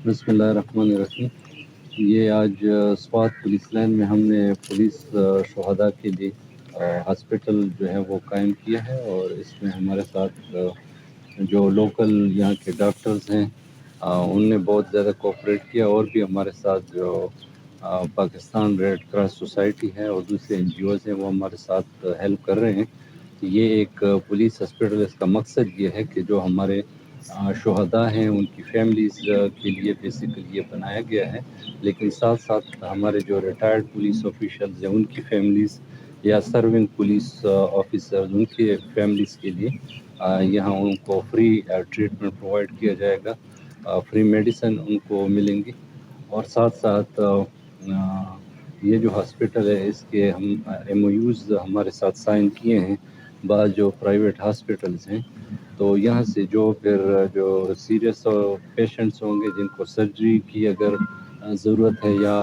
بسم اللہ الرحمن الرحیم. یہ آج سوات پولیس لائن میں ہم نے پولیس شہداء کے لیے ہاسپٹل جو ہے وہ قائم کیا ہے، اور اس میں ہمارے ساتھ جو لوکل یہاں کے ڈاکٹرز ہیں ان نے بہت زیادہ کوآپریٹ کیا، اور بھی ہمارے ساتھ جو پاکستان ریڈ کراس سوسائٹی ہے اور دوسرے این جی اوز ہیں وہ ہمارے ساتھ ہیلپ کر رہے ہیں. یہ ایک پولیس ہاسپٹل، اس کا مقصد یہ ہے کہ جو ہمارے شہداء ہیں ان کی فیملیز کے لیے بیسیکلی یہ بنایا گیا ہے، لیکن ساتھ ساتھ ہمارے جو ریٹائرڈ پولیس آفیشلز ہیں ان کی فیملیز یا سرونگ پولیس آفیسرز ان کے فیملیز کے لیے یہاں ان کو فری ٹریٹمنٹ پرووائڈ کیا جائے گا، فری میڈیسن ان کو ملیں گی. اور ساتھ ساتھ یہ جو ہاسپٹل ہے اس کے ہم ایم او یوز ہمارے ساتھ سائن کیے ہیں بعض جو پرائیویٹ ہاسپٹلز ہیں. تو یہاں سے جو پھر جو سیریس پیشنٹس ہوں گے جن کو سرجری کی اگر ضرورت ہے یا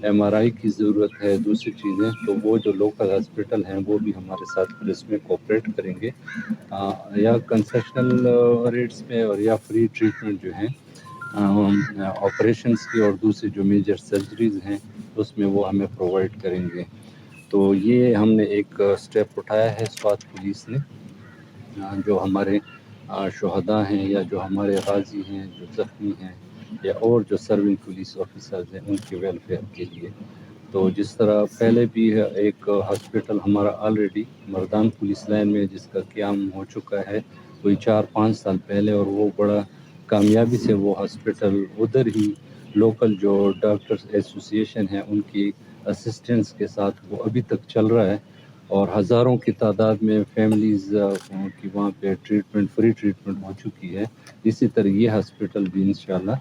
ایم آر آئی کی ضرورت ہے دوسری چیزیں، تو وہ جو لوکل ہاسپٹل ہیں وہ بھی ہمارے ساتھ پھر اس میں کوآپریٹ کریں گے، یا کنسیشنل ریٹس میں اور یا فری ٹریٹمنٹ جو ہیں آپریشنس کی اور دوسری جو میجر سرجریز ہیں اس میں وہ ہمیں پرووائڈ کریں گے. تو یہ ہم نے ایک سٹیپ اٹھایا ہے سوات پولیس نے، جو ہمارے شہداء ہیں یا جو ہمارے غازی ہیں جو زخمی ہیں یا اور جو سرونگ پولیس آفیسرز ہیں ان کے ویلفیئر کے لیے. تو جس طرح پہلے بھی ایک ہاسپٹل ہمارا آلریڈی مردان پولیس لائن میں جس کا قیام ہو چکا ہے کوئی 4-5 سال پہلے، اور وہ بڑا کامیابی سے وہ ہاسپٹل ادھر ہی لوکل جو ڈاکٹرز ایسوسی ایشن ہیں ان کی اسسٹنس کے ساتھ وہ ابھی تک چل رہا ہے، اور ہزاروں کی تعداد میں فیملیز کی وہاں پہ ٹریٹمنٹ فری ٹریٹمنٹ ہو چکی ہے. اسی طرح یہ ہاسپٹل بھی انشاءاللہ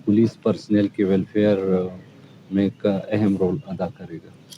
پولیس پرسنل کے ویلفیئر میں کا اہم رول ادا کرے گا.